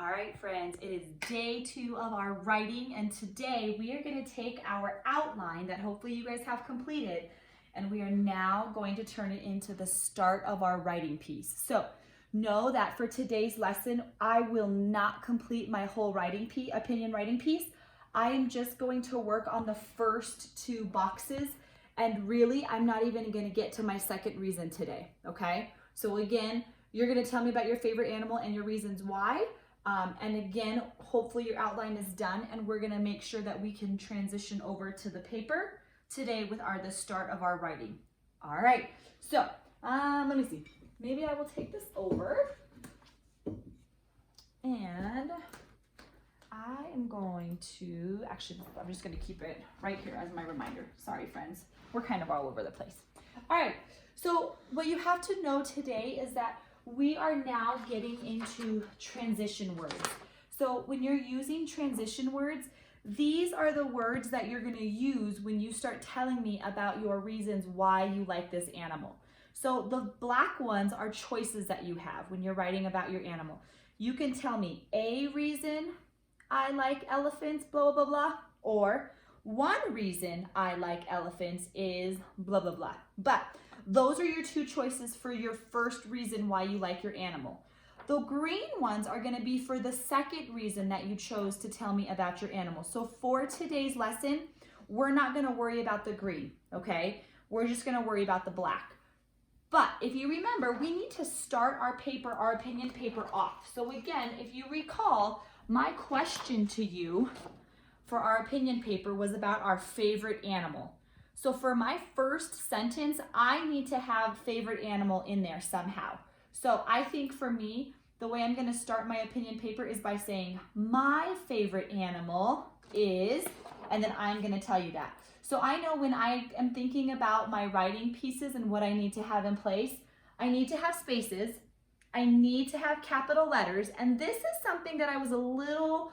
All right, friends, it is day 2 of our writing, and today we are going to take our outline that hopefully you guys have completed, and we are now going to turn it into the start of our writing piece. So know that for today's lesson, I will not complete my whole opinion writing piece. I am just going to work on the first 2 boxes, and really, I'm not even going to get to my second reason today, okay? So again, you're going to tell me about your favorite animal and your reasons why. And again, hopefully your outline is done, and we're gonna make sure that we can transition over to the paper today with the start of our writing. All right, so let me see. Maybe I will take this over, and I am going to, actually, I'm just gonna keep it right here as my reminder. Sorry, friends, we're kind of all over the place. All right, so what you have to know today is that we are now getting into transition words. So when you're using transition words, these are the words that you're going to use when you start telling me about your reasons why you like this animal. So the black ones are choices that you have when you're writing about your animal. You can tell me a reason I like elephants, blah, blah, blah, or one reason I like elephants is blah, blah, blah. But those are your 2 choices for your first reason why you like your animal. The green ones are going to be for the second reason that you chose to tell me about your animal. So for today's lesson, we're not going to worry about the green, okay? We're just going to worry about the black. But if you remember, we need to start our paper, our opinion paper off. So again, if you recall, my question to you for our opinion paper was about our favorite animal. So for my first sentence, I need to have favorite animal in there somehow. So I think for me, the way I'm going to start my opinion paper is by saying my favorite animal is, and then I'm going to tell you that. So I know when I am thinking about my writing pieces and what I need to have in place, I need to have spaces, I need to have capital letters, and this is something that I was a little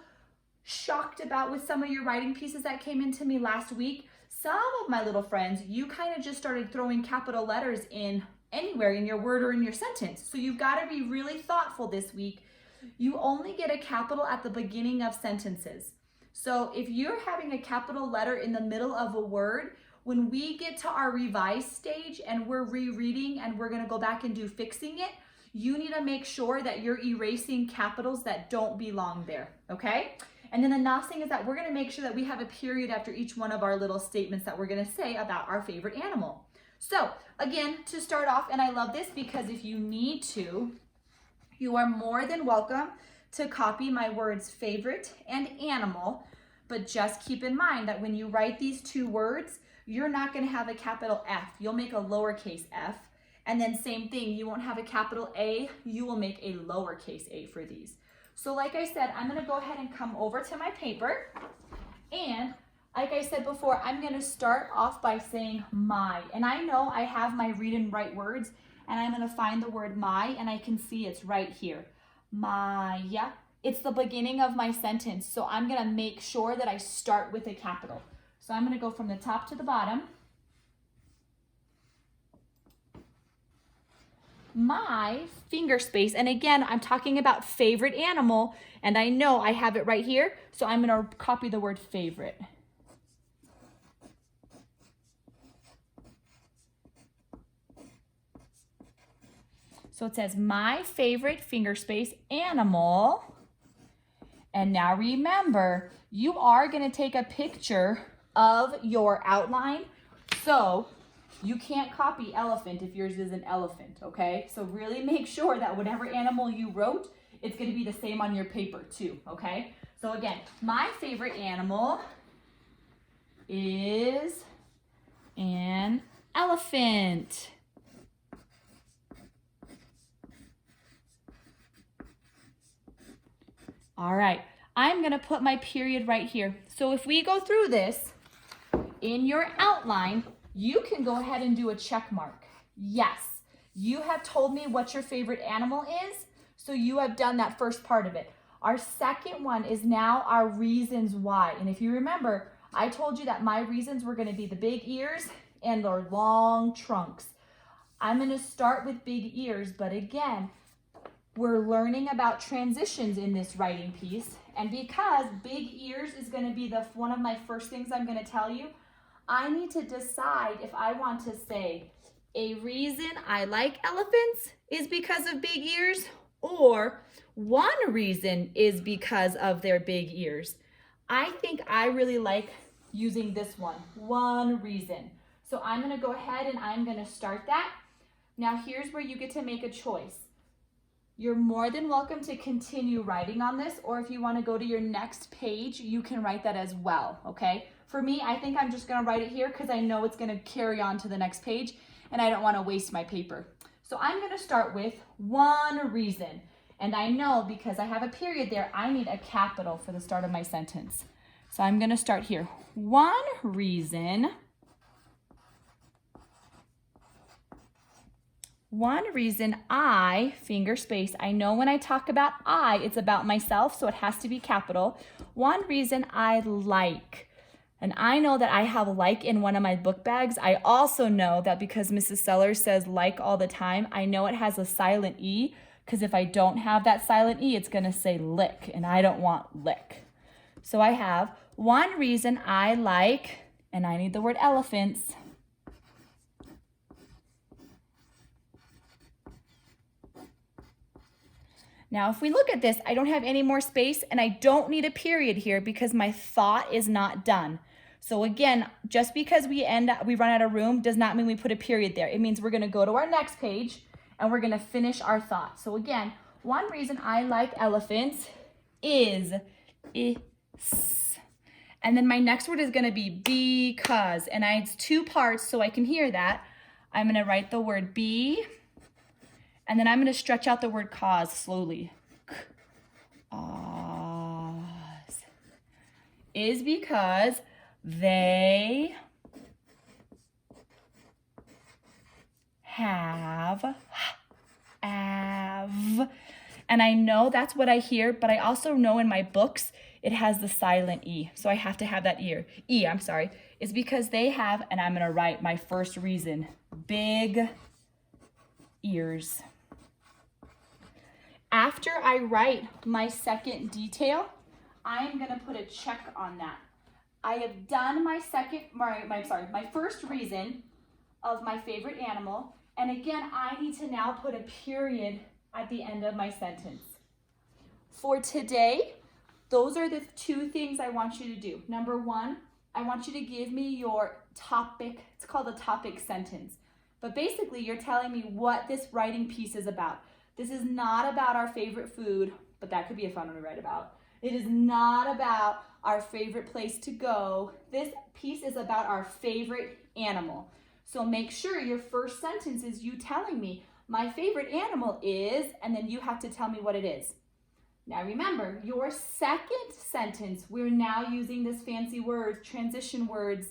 shocked about with some of your writing pieces that came into me last week. Some of my little friends, you kind of just started throwing capital letters in anywhere in your word or in your sentence. So you've got to be really thoughtful this week. You only get a capital at the beginning of sentences. So if you're having a capital letter in the middle of a word, when we get to our revise stage and we're rereading and we're going to go back and do fixing it, you need to make sure that you're erasing capitals that don't belong there, okay? And then the last thing is that we're going to make sure that we have a period after each one of our little statements that we're going to say about our favorite animal. So again, to start off, and I love this because if you need to, you are more than welcome to copy my words favorite and animal, but just keep in mind that when you write these 2 words, you're not going to have a capital F. You'll make a lowercase f. And then same thing, you won't have a capital A, you will make a lowercase a for these. So like I said, I'm going to go ahead and come over to my paper, and like I said before, I'm going to start off by saying my, and I know I have my read and write words, and I'm going to find the word my, and I can see it's right here. My, yeah, it's the beginning of my sentence, so I'm going to make sure that I start with a capital. So I'm going to go from the top to the bottom. My finger space, and again, I'm talking about favorite animal, and I know I have it right here, so I'm going to copy the word favorite. So it says my favorite finger space animal, and now remember, you are going to take a picture of your outline, so you can't copy elephant if yours is an elephant, okay? So really make sure that whatever animal you wrote, it's going to be the same on your paper too, okay? So again, my favorite animal is an elephant. All right, I'm going to put my period right here. So if we go through this in your outline, you can go ahead and do a check mark. Yes, you have told me what your favorite animal is, so you have done that first part of it. Our second one is now our reasons why. And if you remember, I told you that my reasons were going to be the big ears and our long trunks. I'm going to start with big ears, but again, we're learning about transitions in this writing piece. And because big ears is going to be one of my first things I'm going to tell you, I need to decide if I want to say a reason I like elephants is because of big ears, or one reason is because of their big ears. I think I really like using this one reason. So I'm going to go ahead and I'm going to start that. Now here's where you get to make a choice. You're more than welcome to continue writing on this, or if you want to go to your next page, you can write that as well, okay? For me, I think I'm just going to write it here because I know it's going to carry on to the next page and I don't want to waste my paper. So I'm going to start with one reason. And I know because I have a period there, I need a capital for the start of my sentence. So I'm going to start here. One reason I, finger space, I know when I talk about I, it's about myself, so it has to be capital. One reason I like. And I know that I have like in one of my book bags. I also know that because Mrs. Sellers says like all the time, I know it has a silent E, because if I don't have that silent E, it's going to say lick, and I don't want lick. So I have one reason I like, and I need the word elephants. Now, if we look at this, I don't have any more space, and I don't need a period here because my thought is not done. So again, just because we run out of room does not mean we put a period there. It means we're going to go to our next page and we're going to finish our thought. So again, one reason I like elephants is. And then my next word is going to be because. And it's two parts so I can hear that. I'm going to write the word be. And then I'm going to stretch out the word cause slowly. Cause is because they have, and I know that's what I hear, but I also know in my books it has the silent E, so I have to have that is because they have, and I'm going to write my first reason, big ears. After I write my second detail, I'm going to put a check on that. I have done my first reason of my favorite animal, and again, I need to now put a period at the end of my sentence. For today, those are the two things I want you to do. Number one, I want you to give me your topic. It's called a topic sentence. But basically, you're telling me what this writing piece is about. This is not about our favorite food, but that could be a fun one to write about. It is not about our favorite place to go. This piece is about our favorite animal. So make sure your first sentence is you telling me, my favorite animal is, and then you have to tell me what it is. Now remember, your second sentence, we're now using this fancy word, transition words.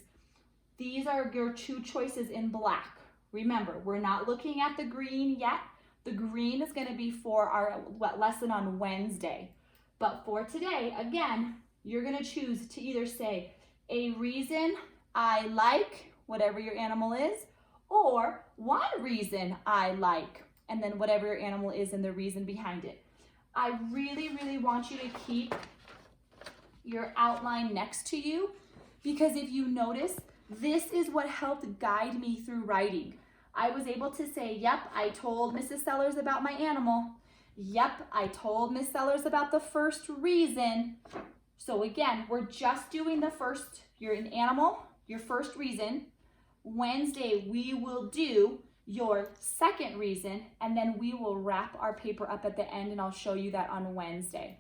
These are your two choices in black. Remember, we're not looking at the green yet. The green is going to be for our lesson on Wednesday. But for today, again, you're going to choose to either say a reason I like, whatever your animal is, or one reason I like, and then whatever your animal is and the reason behind it. I really, really want you to keep your outline next to you, because if you notice, this is what helped guide me through writing. I was able to say, yep, I told Mrs. Sellers about my animal. Yep, I told Miss Sellers about the first reason. So again, we're just doing the first, you're an animal, your first reason. Wednesday, we will do your second reason, and then we will wrap our paper up at the end, and I'll show you that on Wednesday.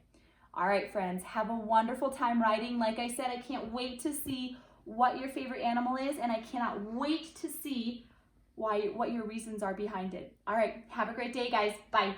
All right, friends, have a wonderful time writing. Like I said, I can't wait to see what your favorite animal is, and I cannot wait to see what your reasons are behind it. All right, have a great day, guys. Bye.